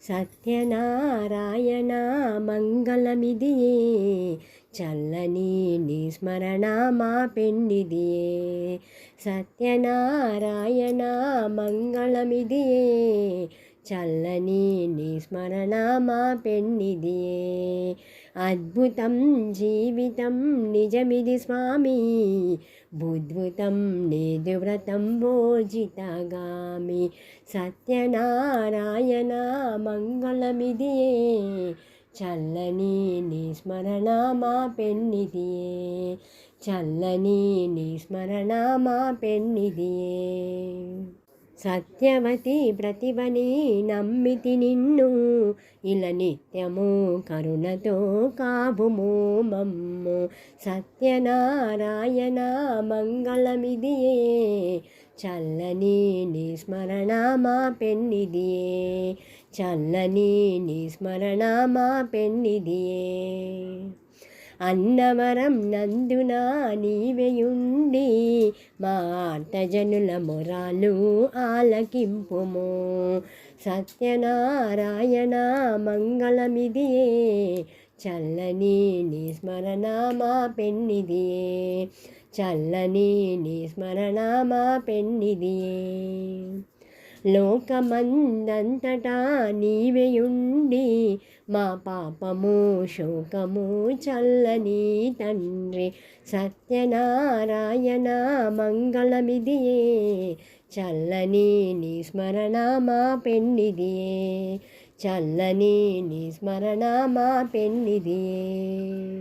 సత్యనారాయణ మంగళమిదియే చల్లని నీ స్మరణ మా పెన్నిదియే. సత్యనారాయణ మంగళమిదియే చల్లని నీ స్మరణ మా పెన్నిదియే. అద్భుతం జీవితం నిజమిది స్వామి, బుద్భుతం నేదు వ్రతం భోజితగామి. సత్యనారాయణ మంగళమిదియే చల్లని నీ స్మరణ మా పెన్నిదియే. చల్లని నీ స్మరణ మా పెన్నిదియే. సత్యవతి ప్రతిభని నమ్మితి నిన్ను, ఇలా నిత్యము కరుణతో కావుము మమ్ము. సత్యనారాయణ మంగళమిదియే చల్లని నీ స్మరణ మా పెన్నిదియే. చల్లని నీ స్మరణ మా పెన్నిదియే. అన్నవరం నందున నీవేయుండి మా ఆర్తజనుల మొరాలు ఆలకింపుము. సత్యనారాయణ మంగళమిదియే చల్లని నీ స్మరణ మా పెన్నిదియే. చల్లని నీ స్మరణ మా పెన్నిదియే. లోకమందంతటా నీవేయుండి మా పాపము శోకము చల్లని తండ్రి. సత్యనారాయణ మంగళమిదియే చల్లని నీ స్మరణ మా పెన్నిదియే. చల్లని నీ స్మరణ మా పెన్నిదియే.